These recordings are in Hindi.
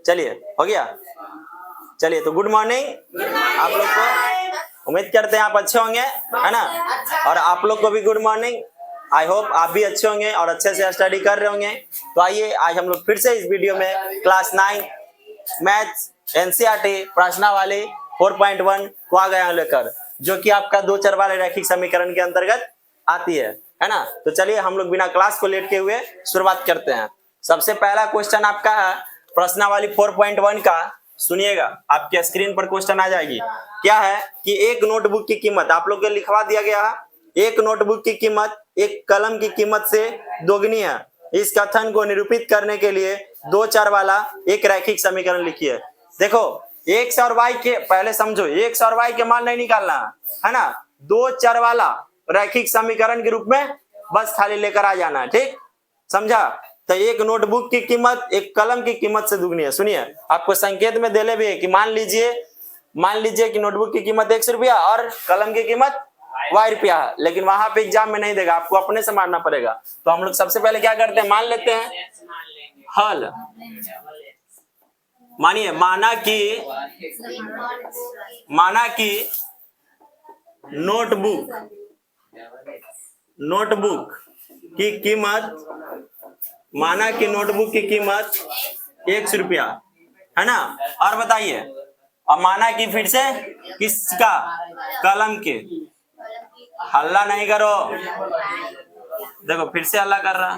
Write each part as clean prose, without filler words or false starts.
चलिए हो गया। चलिए तो गुड मॉर्निंग आप लोग को, उम्मीद करते हैं आप अच्छे होंगे, है ना। और आप लोग को भी गुड मॉर्निंग। आई होप आप भी अच्छे होंगे और अच्छे से स्टडी कर रहे होंगे। तो आइए आज हम लोग फिर से इस वीडियो में क्लास 9 मैथ्स एनसीईआरटी प्रश्नावली 4.1 को आ गया लेकर, जो कि आपका दो चर वाले रैखिक समीकरण के अंतर्गत आती है ना। तो चलिए हम लोग बिना क्लास को लेट के हुए शुरुआत करते हैं। सबसे पहला क्वेश्चन आपका है प्रश्नावली 4.1 का। सुनिएगा, आपके स्क्रीन पर क्वेश्चन आ जाएगी। क्या है कि एक नोटबुक की कीमत आप लोग को लिखवा दिया गया है। एक नोटबुक की कीमत एक कलम की कीमत से दोगुनी है। इस कथन को निरूपित करने के लिए दो चर वाला एक रैखिक समीकरण लिखिए। देखो x और y के, पहले समझो, x और y के मान नहीं निकालना है ना। दो चर वाला रैखिक समीकरण के रूप में बस खाली लेकर आ जाना है, ठीक समझा। तो एक नोटबुक की कीमत एक कलम की कीमत से दुगनी है। सुनिए, आपको संकेत में देले भी है कि मान लीजिए कि नोटबुक की कीमत 100 रुपया और कलम की कीमत y रुपया है, लेकिन वहां पे एग्जाम में नहीं देगा, आपको अपने से मानना पड़ेगा। तो हम लोग सबसे पहले क्या करते हैं, मान लेते हैं हल। मानिए माना कि नोटबुक की कीमत, माना कि नोटबुक की कीमत 100 रुपया है ना। और बताइए, अब माना कि फिर से किसका, कलम के। हल्ला नहीं करो, देखो फिर से हल्ला कर रहा।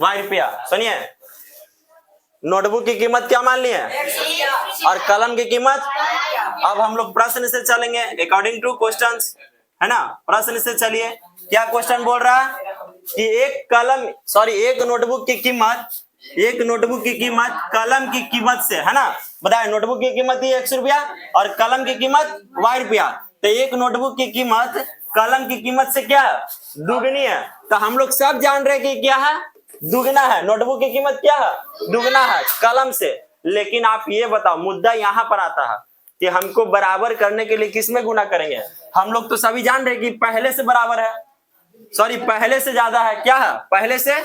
y रुपया। सुनिए, नोटबुक की कीमत क्या मान ली है और कलम की कीमत। अब हम लोग प्रश्न से चलेंगे अकॉर्डिंग टू क्वेश्चंस, है ना। प्रश्न से चलिए, क्या क्वेश्चन बोल रहा है कि एक नोटबुक की कीमत कलम की कीमत से, है ना। बताए नोटबुक की कीमत ही 100 रुपया और कलम की कीमत y रुपया। तो एक नोटबुक की कीमत कलम की कीमत से क्या है, दुगनी है। तो हम लोग सब जान रहे कि क्या है, दुगना है। नोटबुक की कीमत क्या है, दुगना है कलम से। लेकिन आप ये बताओ, मुद्दा यहाँ पर आता है कि हमको बराबर करने के लिए किसमें गुना करेंगे। हम लोग तो सभी जान रहे कि पहले से बराबर है, सॉरी पहले से ज्यादा है। क्या है, पहले से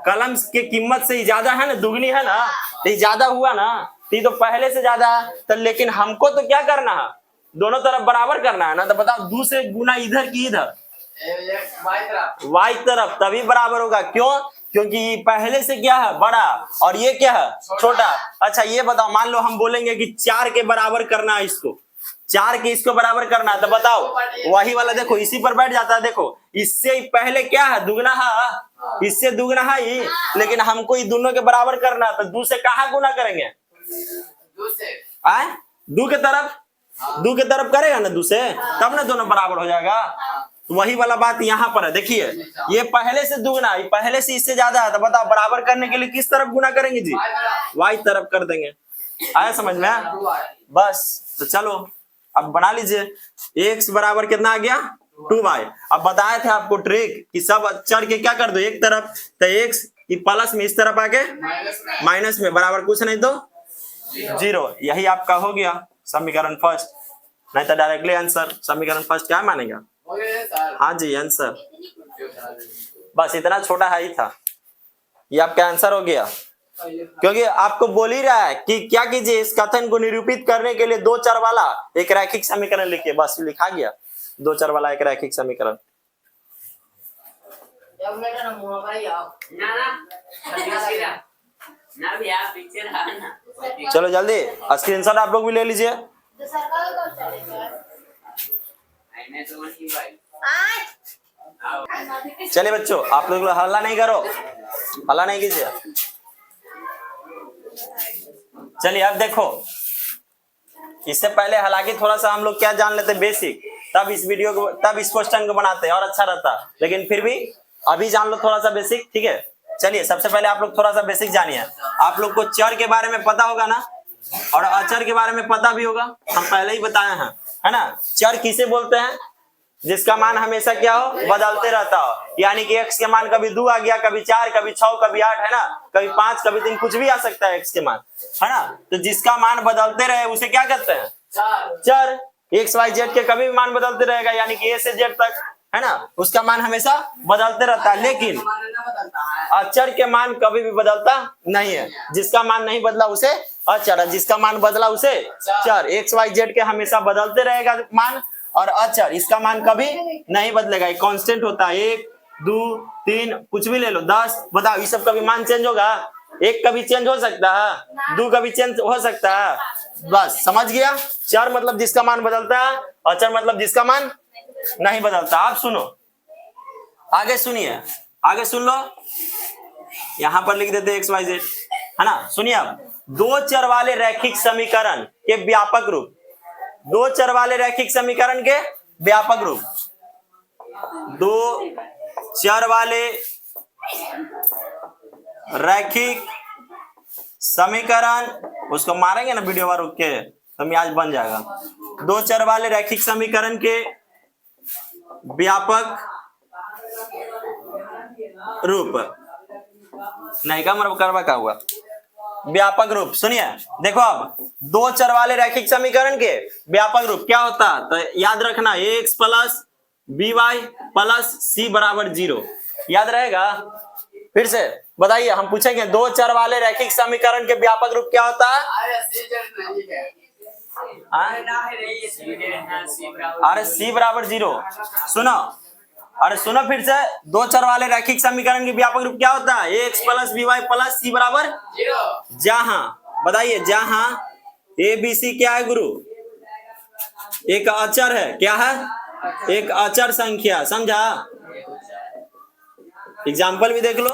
कलम की कीमत से ही ज्यादा है ना, दुगनी है ना, तो ज्यादा हुआ ना, तो पहले से ज्यादा है। तो लेकिन हमको तो क्या करना है, दोनों तरफ बराबर करना है ना। तो बताओ, 2 से गुना इधर की इधर, y तरफ, तभी बराबर होगा। क्यों, क्योंकि पहले से क्या है, बड़ा, और ये क्या है, छोटा। अच्छा ये बताओ, मान लो हम बोलेंगे कि 4 के बराबर करना है इसको, 4 के इसको बराबर करना है। तो बताओ, वही वाला देखो इसी पर बैठ जाता है। देखो इससे पहले क्या है, दुगना है, इससे दुगना है ही, लेकिन हमको ये दोनों के बराबर करना है। तो 2 से कहाँ गुना करेंगे, 2 के तरफ करेगा ना, 2 से, तब ना दोनों बराबर हो जाएगा। तो वही वाला बात यहाँ पर है। देखिए ये पहले से दुगना, ये पहले से इससे ज्यादा है। तो बताओ बराबर करने के लिए किस तरफ गुना करेंगे जी, y तरफ कर देंगे। आया समझ में, बस। तो चलो अब बना लीजिए, x बराबर कितना आ गया, 2y। अब बताए थे आपको ट्रिक कि सब चढ़ के क्या कर दो एक तरफ। तो x प्लस में इस तरफ आके माइनस में, बराबर कुछ नहीं तो 0। यही आपका हो गया समीकरण फर्स्ट, नहीं तो डायरेक्टली आंसर। समीकरण फर्स्ट क्या मानेगा, हाँ जी आंसर। बस इतना छोटा है ही था, ये आपका आंसर हो गया। क्योंकि आपको बोल ही रहा है कि क्या कीजिए, इस कथन को निरूपित करने के लिए दो चर वाला एक रैखिक समीकरण लिखिए। बस लिखा गया, दो चर वाला एक रैखिक समीकरण। चलो जल्दी स्क्रीनशॉट आप लोग भी ले लीजिए। चलिए बच्चों, आप लोग हल्ला नहीं करो, हल्ला नहीं कीजिए। चलिए अब देखो, इससे पहले हालांकि थोड़ा सा हम लोग क्या जान लेते बेसिक, तब इस वीडियो को, तब इस क्वेश्चन को बनाते हैं और अच्छा रहता। लेकिन फिर भी अभी जान लो थोड़ा सा बेसिक, ठीक है। चलिए सबसे पहले आप लोग थोड़ा सा बेसिक जानिए। आप लोग को चर के बारे में पता होगा ना, और अचर के बारे में पता भी होगा, हम पहले ही बताए हैं, है ना। चर किसे बोलते हैं, जिसका मान हमेशा क्या हो, बदलते रहता हो। यानी कि x के मान कभी 2 आ गया, कभी 4, कभी 6, कभी 8, है ना, कभी 5, कभी 3, कुछ भी आ सकता है x के मान, है ना। तो जिसका मान बदलते रहे उसे क्या कहते हैं, चर। x y z के कभी भी मान बदलते रहेगा, यानी कि a से z तक, है ना, उसका मान हमेशा बदलते रहता है, लेकिन अचर के मान कभी भी बदलता नहीं है। जिसका मान नहीं बदला उसे अचर, जिसका मान बदला उसे चर। एक्स वाई जेड के हमेशा बदलते रहेगा मान, और अचर इसका मान कभी नहीं बदलेगा, कांस्टेंट होता है। 1 2 3 कुछ भी ले लो, 10, बताओ ये सब कभी मान चेंज होगा? एक कभी चेंज हो सकता है, 2 कभी चेंज हो सकता है। बस समझ गया, चर मतलब जिसका मान बदलता है, अचर मतलब जिसका मान नहीं बदलता। आप सुनो, आगे सुनिए, आगे सुन लो, यहां पर लिख देते एक्स वाई जेड, है ना। सुनिए अब, दो चर वाले रैखिक समीकरण के व्यापक रूप, दो चर वाले रैखिक समीकरण के व्यापक रूप, दो चर वाले रैखिक समीकरण, उसको मारेंगे ना वीडियो बार रुक के तो आज बन जाएगा। दो चर वाले रैखिक समीकरण के व्यापक रूप, नहीं का मतलब करवा का हुआ व्यापक रूप। सुनिए देखो, अब दो चर वाले रैखिक समीकरण के व्यापक रूप क्या होता है, तो याद रखना X plus B Y plus C बराबर 0, याद रहेगा। फिर से बताइए, हम पूछेंगे दो चर वाले रैखिक समीकरण के व्यापक रूप क्या होता है? अरे सी बराबर 0, सुनो, अरे सुनो फिर से, दो चर वाले रैखिक समीकरण के व्यापक रूप क्या होता है? X plus B Y plus C बराबर 0। जहां, बताइए, जहां ए बी सी क्या है गुरु? एक अचर है, क्या है? एक अचर संख्या, समझा? एग्जाम्पल भी देख लो,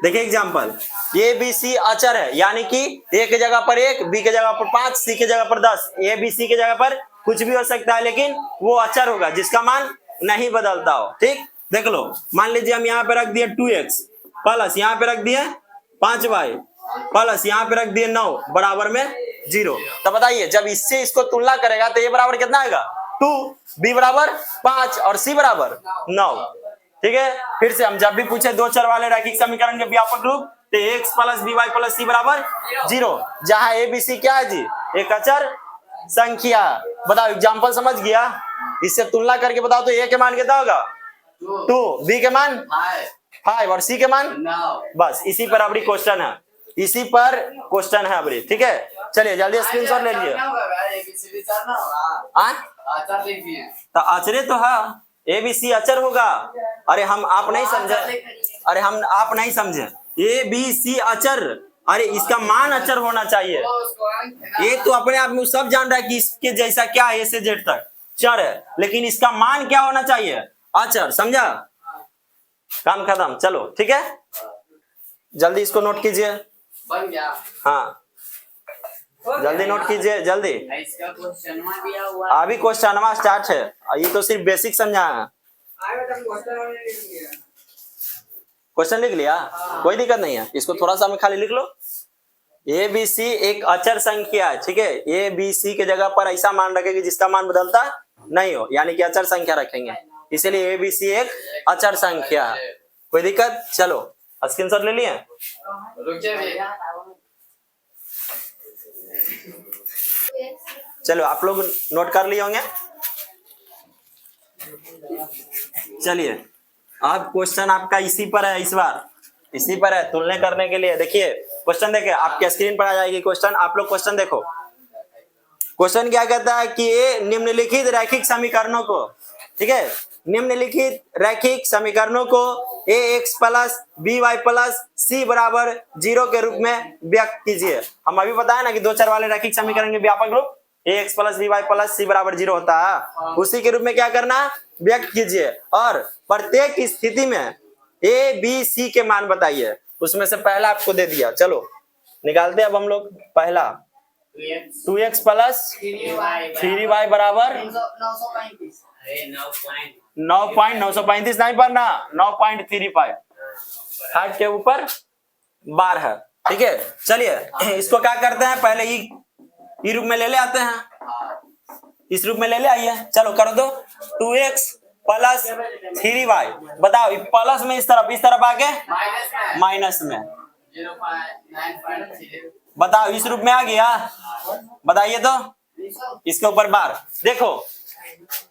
देखिए एग्जाम्पल, ए बी सी अचर है, यानी कि ए के जगह पर 1, बी के जगह पर 5, सी के जगह पर 10, ए बी सी के जगह पर कुछ भी हो सकता है, लेकिन वो अचर होगा जिसका मान नहीं बदलता हो। ठीक, देख लो, मान लीजिए हम यहाँ पे रख दिए 2x प्लस यहाँ पे रख दिए 5y प्लस यहाँ पे रख दिए 9 बराबर में 0। तो बताइए, जब इससे इसको तुलना करेगा तो ये बराबर कितना आएगा? 2, बी बराबर 5 और सी बराबर 9। ठीक है, फिर से हम जब भी पूछे दो चर वाले रैखिक समीकरण के व्यापक रूप, तो X plus B Y plus C बराबर 0, जहां ए बी सी क्या है जी? एक अचर संख्या। बताओ, एग्जाम्पल समझ गया? इससे तुलना करके बताओ तो ए के मान कितना होगा? 2, बी के मान 5 और सी के मान 9। बस इसी पर अबरी क्वेश्चन है, इसी पर क्वेश्चन है अबरी। ठीक है, चलिए जल्दी स्क्रीनशॉट ले लीजिए। तो अचरे तो है, ए बी सी अचर होगा। अरे हम आप नहीं समझे, अरे हम आप नहीं समझे, ए बी सी अचर, अरे इसका मान अचर होना चाहिए। ये तो अपने आप में सब जान रहा है कि इसके जैसा क्या है, ए से जेड तक चर है, लेकिन इसका मान क्या होना चाहिए? अचर, समझा? काम खत्म, चलो ठीक है, जल्दी इसको नोट कीजिए। बन गया, हाँ जल्दी नोट कीजिए, जल्दी। इसका क्वेश्चन दिया हुआ है, अभी क्वेश्चन स्टार्ट है, ये तो सिर्फ बेसिक समझा है। क्वेश्चन लिख लिया? कोई दिक्कत नहीं है, इसको थोड़ा सा में खाली लिख लो। ए बी सी एक अचर संख्या है, ठीक है। ए बी सी के जगह पर ऐसा मान रखेंगे जिसका मान बदलता नहीं हो, यानी कि अचर संख्या रखेंगे, इसीलिए ए बी सी एक अचर संख्या है। कोई दिक्कत? चलो स्क्रीनशॉट ले लिए? चलो आप लोग नोट कर लिए होंगे। चलिए अब क्वेश्चन आपका इसी पर है, इस बार इसी पर है, तुलना करने के लिए। देखिए क्वेश्चन देखिए, आपके स्क्रीन पर आ जाएगी क्वेश्चन, आप लोग क्वेश्चन देखो। क्वेश्चन क्या कहता है कि ये निम्नलिखित रैखिक समीकरणों को, ठीक है, निम्नलिखित रैखिक समीकरणों को A X plus B Y plus C बराबर 0 के रूप में व्यक्त कीजिए। हम अभी बताया ना कि दो चर वाले रैखिक समीकरण के व्यापक रूप A X plus B Y plus C बराबर 0 होता है, उसी के रूप में क्या करना, व्यक्त कीजिए। और प्रत्येक स्थिति में ए बी सी के मान बताइए। उसमें से पहला आपको दे दिया, चलो निकालते हैं अब हम लोग। पहला 2x प्लस 3y बराबर 9.935 नहीं पढ़ना, 9.35 हार्ट के ऊपर बार है, ठीक है। चलिए इसको क्या करते हैं, पहले ई रूप में ले आते हैं, इस रूप में ले आइए। चलो कर दो, 2x प्लस 3y, बताओ प्लस में इस तरफ आके माइनस में, बताओ इस रूप में आ गया, बताइए तो। इसके ऊपर बार देखो,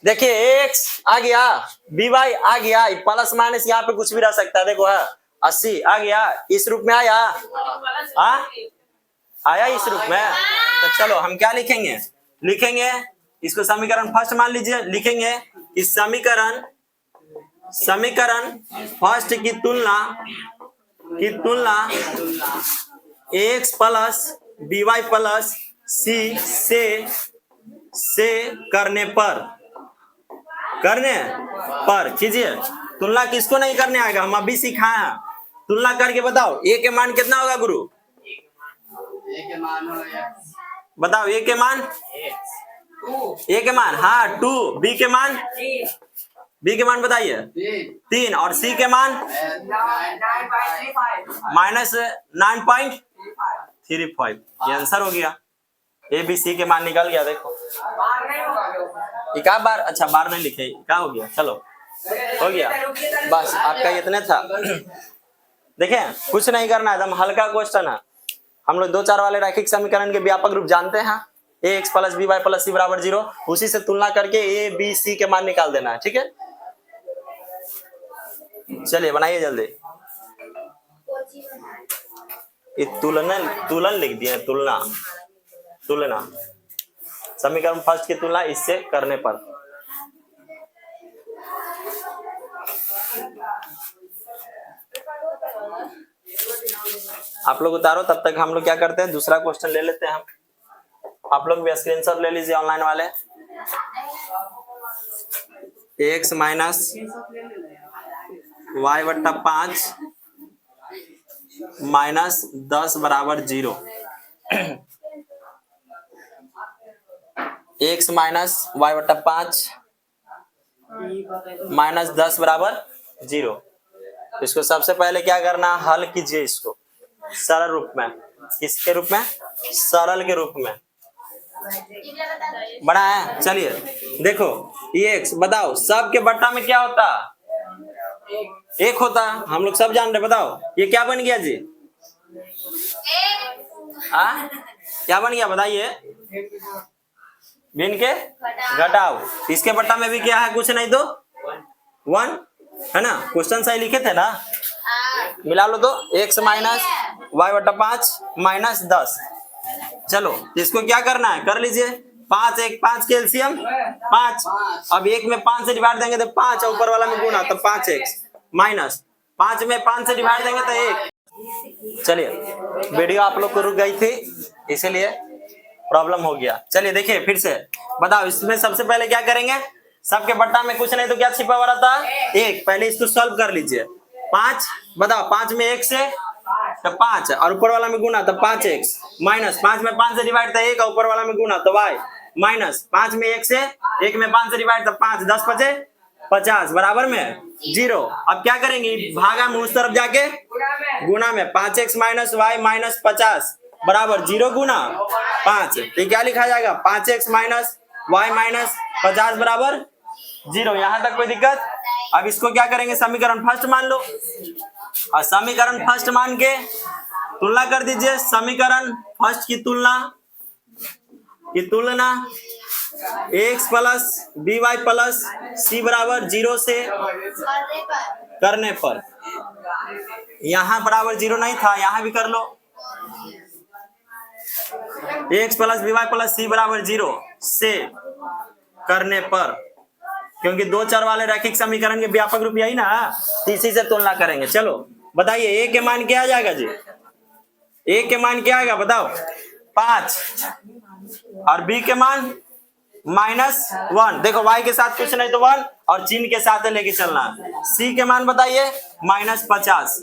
देखिए x आ गया, by आ गया, प्लस माइनस यहाँ पे कुछ भी रह सकता है। देखो है 80 आ गया, इस रूप में आया, आया इस रूप में। तो चलो हम क्या लिखेंगे, लिखेंगे इसको समीकरण फर्स्ट मान लीजिए, लिखेंगे कि समीकरण फर्स्ट की तुलना x plus by plus c से करने पर कीजिए। तुलना किसको नहीं करने आएगा, हम अभी सिखाए हैं। तुलना करके बताओ a के मान कितना होगा गुरु, बताओ a के मान, हाँ 2, b के मान बताइए 3 और c के मान -9.35। ये आंसर हो गया, ए बी सी के मान निकल गया। देखो एक बार, अच्छा बार नहीं लिखे, क्या हो गया, चलो हो गया, बस आपका इतना था। देखें कुछ नहीं करना है, एकदम हल्का क्वेश्चन है। हम लोग 2 4 वाले रैखिक समीकरण के व्यापक रूप जानते हैं, ax plus by plus c बराबर 0, उसी से तुलना करके a b c के मान निकाल देना है, ठीक है। चलिए बनाइए जल्दी, ये तुलन लिख दिया, तुलना समीकरण फर्स्ट की तुलना इससे करने पर। आप लोग उतारो, तब तक हम लोग क्या करते हैं, दूसरा क्वेश्चन ले लेते हैं हम। आप लोग भी स्क्रीनशॉट ले लीजिए ऑनलाइन वाले। x माइनस y बट्टा 5 माइनस 10 बराबर 0। x माइनस y बट्टा 5 माइनस 10 बराबर 0। इसको सबसे पहले क्या करना, हल कीजिए इसको सरल रूप में। किसके रूप में, सरल के रूप में बड़ा है। चलिए देखो ये x, बताओ सब के बट्टा में क्या होता, 1 होता, हम लोग सब जान रहे। बताओ ये क्या बन गया जी, क्या बन गया बताइए, भिन्न के घटाओ। इसके बट्टा में भी क्या है, कुछ नहीं तो 1 है ना, क्वेश्चन सही लिखे थे ना, मिला लो तो x माइनस y बट्टा 5 माइनस 10। चलो इसको क्या करना है, कर लीजिए। 5 1 5 के एलसीएम 5, अब 1 में 5 से डिवाइड देंगे तो 5, ऊपर वाला में गुना तो 5x माइनस 5 में 5 से डिवाइड देंगे तो 1। चलिए वीडियो आप लोग को रुक गई थी, इसीलिए प्रॉब्लम हो गया। चलिए देखिए फिर से बताओ, इसमें सबसे पहले क्या करेंगे, सबके बट्टा में कुछ नहीं तो क्या छिपा हुआ रहता है, 1। पहले इसको सॉल्व कर लीजिए। 5 बताओ, 5 में 1 से तो 5 और ऊपर वाला में गुना तो 5x माइनस 5 में 5 से डिवाइड तो 1 और ऊपर वाला में गुना तो y माइनस 5 में 1 से 1 में 5 से डिवाइड तो 5 10 5 50 बराबर में 0। अब क्या करेंगे, भागा में उस तरफ जाके गुना में 5x माइनस y माइनस 50 बराबर 0 गुना 5, तो क्या लिखा जाएगा 5x माइनस y माइनस 50 बराबर 0। यहाँ तक कोई दिक्कत। अब इसको क्या करेंगे, समीकरण फर्स्ट मान लो और समीकरण फर्स्ट मान के तुलना कर दीजिए। समीकरण फर्स्ट की तुलना x plus by plus c बराबर 0 से करने पर, यहाँ बराबर 0 नहीं था, यहाँ भी कर लो। x plus by plus c बराबर 0 से करने पर, क्योंकि 2 4 वाले रैखिक समीकरण के व्यापक रूप यही ना, इसी से तुलना करेंगे। चलो बताइए a के मान क्या आ जाएगा जी, a के मान क्या आएगा बताओ 5 और b के मान -1। देखो y के साथ कुछ नहीं तो 1 और चिन्ह के साथ लेके चलना। c के मान बताइए -50।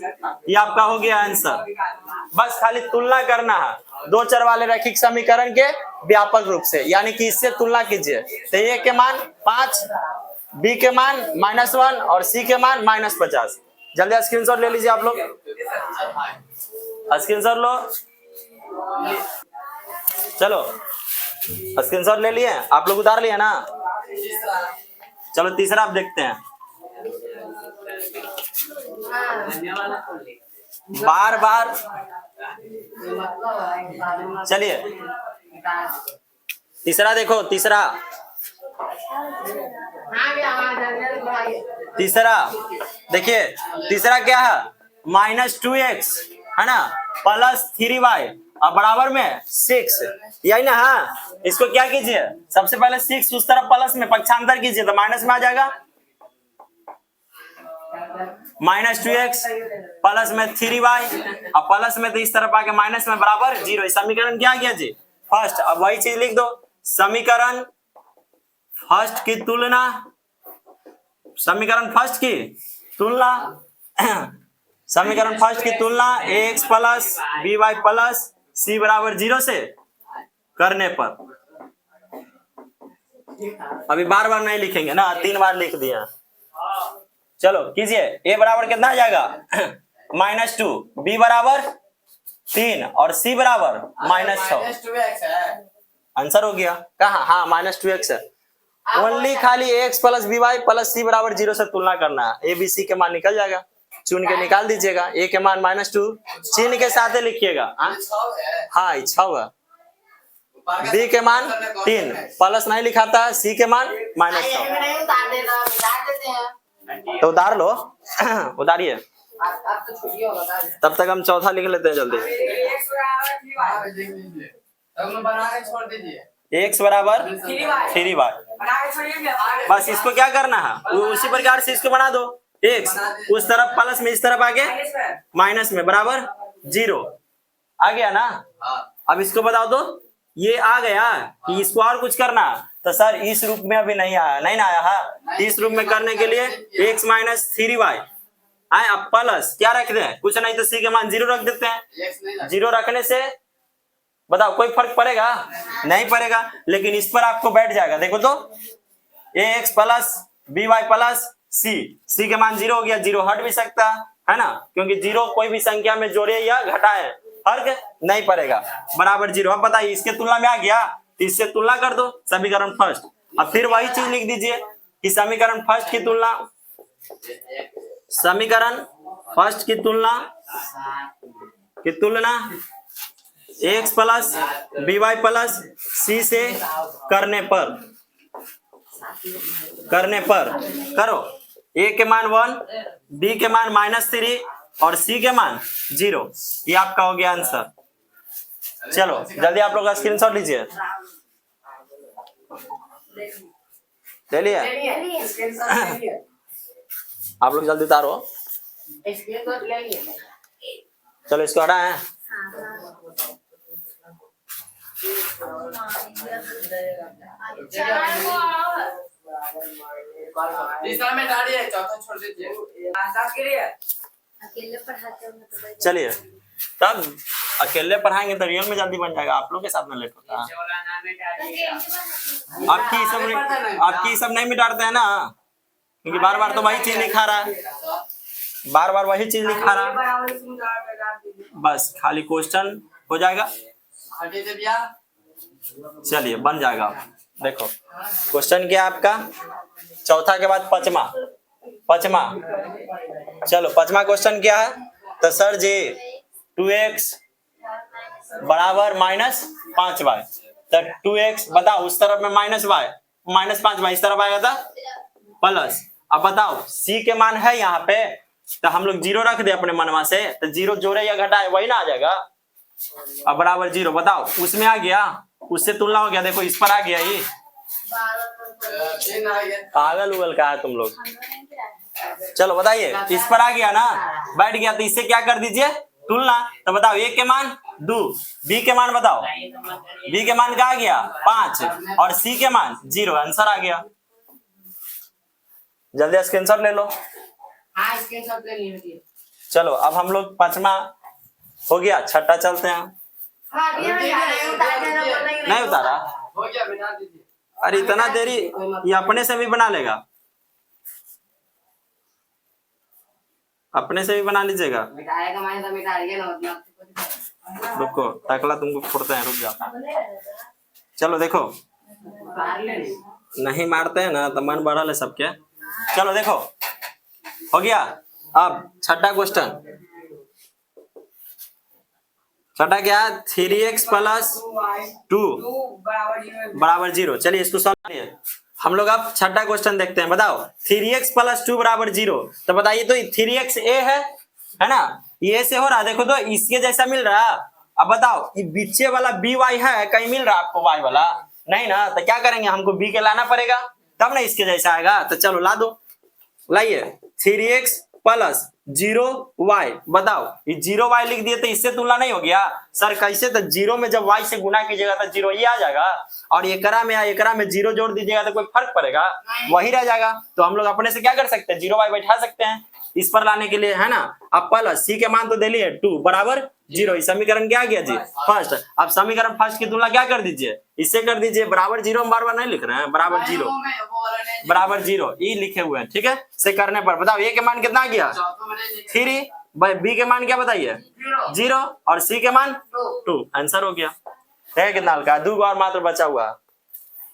ये आपका हो गया आंसर। बस खाली तुलना करना है 2 4 वाले रैखिक समीकरण के व्यापक रूप से, यानी कि इससे तुलना कीजिए। तो a के मान 5, b के मान -1 और c के मान -50। जल्दी स्क्रीनशॉट ले लीजिए आप लोग, स्क्रीनशॉट लो। चलो स्क्रीनशॉट ले लिए आप लोग, उतार लिए ना। चलो तीसरा आप देखते हैं। बार चलिए तीसरा देखो, तीसरा तीसरा देखिए, तीसरा क्या है, -2x है ना, +3y और बराबर में 6, यही ना। हाँ, इसको क्या कीजिए, सबसे पहले 6 उस तरफ प्लस में पक्षांतर कीजिए तो माइनस में आ जाएगा। -2x प्लस में 3y और प्लस में तो इस तरफ आके माइनस में बराबर 0। समीकरण क्या गया जी, फर्स्ट। अब वही चीज लिख दो, समीकरण फर्स्ट की तुलना, समीकरण फर्स्ट की तुलना समीकरण फर्स्ट की तुलना ax plus by plus c बराबर 0 से करने पर, अभी बार बार नहीं लिखेंगे ना, 3 बार लिख दिया। चलो कीजिए, a बराबर कितना आ जाएगा -2, b बराबर 3 और c बराबर -6। आंसर हो गया कहा, हाँ -2x है। ओनली खाली ax plus by plus c बराबर 0 से तुलना करना है, a b c के मान निकल जाएगा, चुन के निकाल दीजिएगा। a के मान -2 चिन्ह के साथ ही लिखिएगा। हाँ 6 है, b के मान 3 प्लस नहीं लिखाता है, c के मान -6। तो उतार लो उतारिए, तब तक हम चौथा लिख लेते हैं जल्दी। x बराबर 3y, बस इसको क्या करना है, उसी प्रकार से इसको बना दो। x उस तरफ प्लस में, इस तरफ आगे माइनस में, बराबर 0 आ गया ना। अब इसको बताओ तो, ये आ गया कि इसको और कुछ करना, तो सर इस रूप में अभी नहीं आया, नहीं ना आया है। इस रूप में करने के लिए x - 3y आए, अब प्लस क्या रख दें, कुछ नहीं तो c के मान 0 रख देते हैं। 0 रखने से बताओ कोई फर्क पड़ेगा, नहीं पड़ेगा, लेकिन इस पर आपको बैठ जाएगा। देखो तो ax plus by plus c के मान 0 हो गया, 0 हट भी सकता है ना, क्योंकि 0 कोई भी संख्या में जोड़े या घटाए फर्क नहीं पड़ेगा, बराबर 0। अब बताइए इसके तुलना में आ गया, इससे तुलना कर दो, समीकरण फर्स्ट। अब फिर वही चीज लिख दीजिए कि समीकरण फर्स्ट की तुलना, समीकरण फर्स्ट की तुलना x plus by plus c से करने पर करो। a के मान 1, b के मान -3 और c के मान 0, ये आपका हो गया आंसर। चलो जल्दी आप लोग का स्क्रीनशॉट लीजिए, ले लिया आप लोग, जल्दी उतारो। चलो इसको हटाएं। तीसरा में डालिए, चौथा छोड़ दीजिए। अकेले पढ़ाते हो तो चलिए, तब अकेले पढ़ाएंगे तो रियल में जल्दी बन जाएगा, आप लोग के साथ में लेट होता है। आपकी सब नहीं मिटाते हैं ना, क्योंकि बार बार तो वही चीज लिखा रहा है, बार बार वही चीज लिखा रहा है, बस खाली क्वेश्चन हो जाएगा। चलिए बन जाएगा। देखो क्वेश्चन क्या है आपका, चौथा के बाद पचमा। चलो पचमा क्वेश्चन क्या है, तो सर जी 2x बराबर -5y, तो 2x बताओ उस तरफ में -5y, इस तरफ आएगा था प्लस। अब बताओ c के मान है यहाँ पे, तो हम लोग 0 रख दे अपने मनवा से, तो 0 जोड़े या घटाए वही ना आ जाएगा। अब बराबर 0 बताओ, उसमें आ गया, उससे तुलना हो गया, देखो इस पर आ गया, ये पागल उगल का है तुम लोग। चलो बताइए, इस पर आ गया ना, बैठ गया, तो इससे क्या कर दीजिए तुलना। तो बताओ a के मान 2, b के मान बताओ, b के मान क्या आ गया 5 और c के मान 0, आंसर आ गया। जल्दी स्क्रीनशॉट ले लो। हाँ स्क्रीनशॉट ले लीजिए। चलो अब हम लोग पचमा हो गया, छठा चलते हैं। नहीं उतारा, हो गया, बिना दीजिए। अरे इतना देरी, ये अपने से भी बना लेगा, अपने से भी बना लीजिएगा। मिटाएगा मैंने तो मिटा दिया ना, उतना रुको टकला तुमको फोड़ते हैं, रुक जाओ। चलो देखो, नहीं मारते हैं ना तो मन बढ़ल है सबके। चलो देखो हो गया। अब छठा क्वेश्चन, छठा क्या, 3x प्लस 2 बराबर 0। चलिए इसको सॉल्व करिए। हम लोग अब छठा क्वेश्चन देखते हैं। बताओ 3x + 2 = 0। तो बताइए तो 3x a है ना, ये से हो रहा, देखो तो इसके जैसा मिल रहा। अब बताओ ये बीचे वाला by है, कहीं मिल रहा आपको y वाला? नहीं ना, तो क्या करेंगे, हमको b के लाना पड़ेगा तब ना इसके जैसा आएगा। तो चलो ला दो, लाइए 3x + 0y। बताओ ये 0y लिख दिए तो इससे तुलना नहीं हो गया सर? कैसे? तो 0 में जब y से गुना कीजिएगा तो 0 ये आ जाएगा, और एकरा में 0 जोड़ दीजिएगा तो कोई फर्क पड़ेगा? वही रह जाएगा। तो हम लोग अपने से क्या कर सकते हैं, 0y बैठा सकते हैं इस पर लाने के लिए, है ना। अब प्लस c के मान तो दे लिए 2 = 0। समीकरण क्या आ गया जी, फर्स्ट। अब समीकरण फर्स्ट की तुलना क्या कर दीजिए, इससे कर दीजिए। बराबर 0 हम बार-बार नहीं लिख रहे हैं, बराबर 0 ये लिखे हुए हैं, ठीक है। से करने पर बताओ a के मान कितना आ गया 3, b के मान क्या बताइए 0, और c के मान 2। आंसर हो गया। है कितना हल्का, 2 और मात्र बचा हुआ,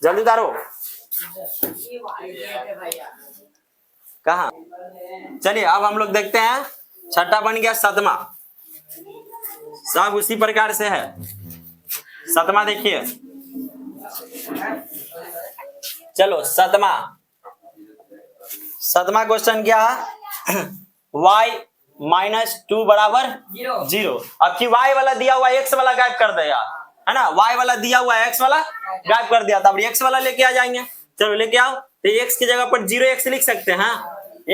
जल्दी उतारो। कहा? चलिए अब हम लोग देखते हैं, छठा बन गया सतमा। सब उसी प्रकार से है। सतमा देखिए, चलो सतमा क्वेश्चन क्या है, y - 2 = 0। अब की y वाला दिया हुआ x वाला गायब कर दिया, है ना, y वाला दिया हुआ x वाला गायब कर दिया, तब x वाला लेके आ जाएंगे। चलो लेके आओ। तो x की जगह पर 0x लिख सकते हैं।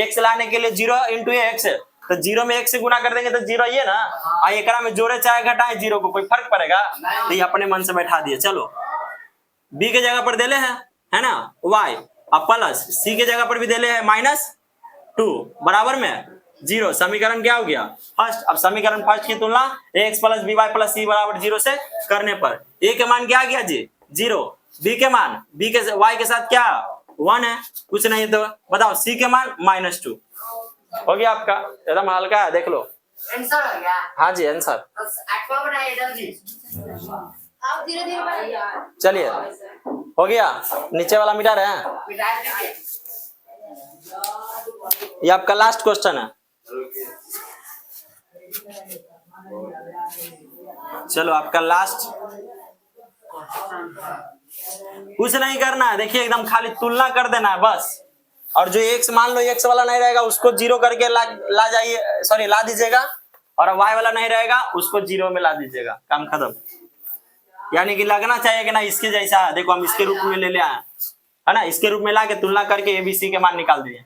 x लाने के लिए 0 × x, तो 0 में x से गुना कर देंगे तो 0 ये ना, और एकरा में जोड़े चाहे घटाए 0 को कोई फर्क पड़ेगा? तो ये अपने मन से बैठा दिए। चलो b के जगह पर देले है ना y, अब प्लस c के जगह पर भी देले है -2 बराबर में 0। समीकरण क्या हो गया, फर्स्ट। अब समीकरण फर्स्ट की तुलना ax + by + c = 0 से करने पर a के मान क्या आ गया जी 0, b के मान y के साथ क्या 1 है, कुछ नहीं। तो बताओ c के मान -2 हो गया आपका, एकदम हल्का है, देख लो। आंसर हो गया। हाँ जी आंसर। एक्वा बनाइए जल्दी। आप धीरे-धीरे बनाइए। चलिए हो गया, नीचे वाला मिटा रहे हैं। मिटा दीजिए। ये आपका लास्ट क्वेश्चन है। चलो आपका लास्ट, कुछ नहीं करना है, देखिए एकदम खाली तुलना कर देना है बस। और जो x मान लो x वाला नहीं रहेगा उसको 0 करके ला जाइए, सॉरी ला दीजिएगा, और y वाला नहीं रहेगा उसको 0 में ला दीजिएगा, काम खत्म। यानी कि लगना चाहिए कि ना इसके जैसा, देखो हम इसके रूप में ले आए, है ना, इसके रूप में ला के तुलना करके a b c के मान निकाल दिए।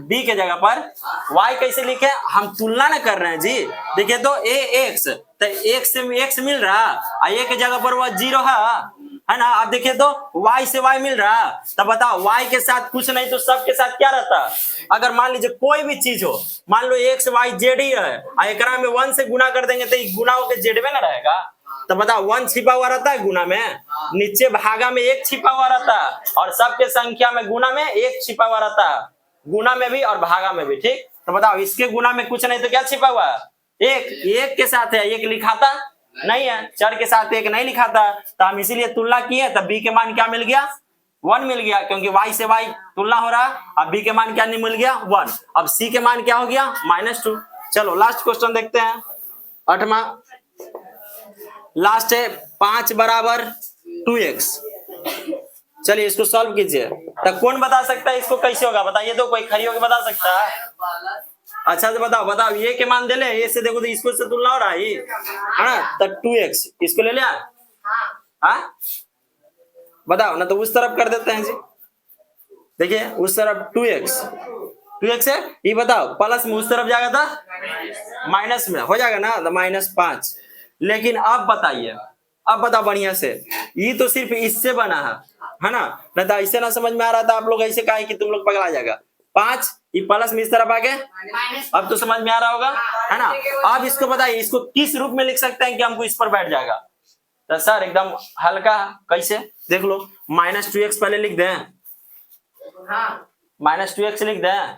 b के जगह पर y कैसे लिखे, हम तुलना ना कर रहे हैं जी। देखिए तो ax, तो x से x मिल रहा, a के जगह पर वह 0 है ना। अब देखिए तो y से y मिल रहा, तब बताओ y के साथ कुछ नहीं तो सब के साथ क्या रहता। अगर मान लीजिए कोई भी चीज हो, मान लो x y z ही है, एकरा में 1 से गुना कर देंगे तो गुना होकर z में ना रहेगा। तो बताओ 1 छिपा हुआ रहता है गुना में, नीचे भागा में 1 छिपा हुआ रहता है, और सबके संख्या में गुना में 1 छिपा हुआ रहता है, गुना में भी और भागा में भी, ठीक। तो बताओ इसके गुना में कुछ नहीं तो क्या छिपा हुआ है, 1 के साथ है, 1 लिखाता नहीं है, चर के साथ 1 नहीं लिखाता। तो हम इसीलिए तुलना किए, तब b के मान क्या मिल गया 1 मिल गया, क्योंकि y से y तुलना हो रहा। अब b के मान क्या नहीं मिल गया 1। अब c के मान क्या हो गया -2। चलो लास्ट क्वेश्चन देखते हैं, 8वां लास्ट है, 5 = 2x। चलिए इसको सॉल्व कीजिए। तो कौन बता सकता है इसको कैसे होगा, बताइए तो, कोई खड़ी होकर बता सकता है? अच्छा तो बताओ ये के मान दे ले, ये से देखो तो इसको से तुलना हो रहा है ना। तो 2x इसको ले लिया, हाँ बताओ ना, तो उस तरफ कर देते हैं जी। देखिए उस तरफ 2x है, ये बताओ प्लस में उस तरफ जाएगा था माइनस में हो जाएगा ना, तो -5। लेकिन अब बताइए, अब बताओ बढ़िया से, ये तो सिर्फ इससे बना है ना, नहीं तो ऐसे ना समझ में आ रहा था आप लोग, ऐसे कहा कि तुम लोग पगला जाएगा। 5 ये प्लस में इस तरफ आ गए, अब तो समझ में आ रहा होगा, है ना। अब इसको बताइए इसको किस रूप में लिख सकते हैं कि हमको इस पर बैठ जाएगा। तो सर एकदम हल्का, कैसे देख लो, -2x पहले लिख दें, -2x लिख दें,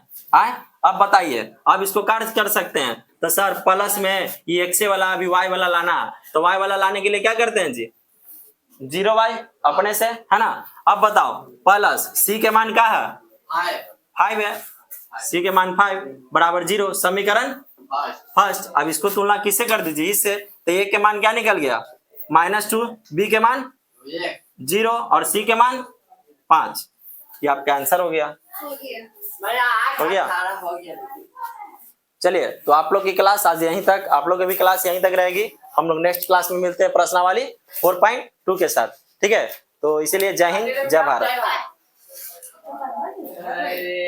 अब बताइए अब इसको कार्य कर सकते हैं। तो सर प्लस में ये x वाला अभी y वाला लाना, तो y वाला लाने के लिए क्या करते हैं जी 0y अपने से, है ना। अब बताओ प्लस c के मान क्या है 5 है, c के मान 5 = 0। समीकरण फर्स्ट। अब इसको तुलना किससे कर दीजिए, इससे, तो a के मान क्या निकल गया -2, b के मान 0 और सी के मान 5। ये आपका आंसर हो गया। मेरा 8 हो गया? 18 हो गया। चलिए, तो आप लोग की क्लास आज यहीं तक, आप लोग की भी क्लास यहीं तक रहेगी। हम लोग नेक्स्ट क्लास में मिलते हैं प्रश्नावली 4.2 के साथ, ठीक है? तो इसीलिए जय हिंद, जय भारत। जय भारत।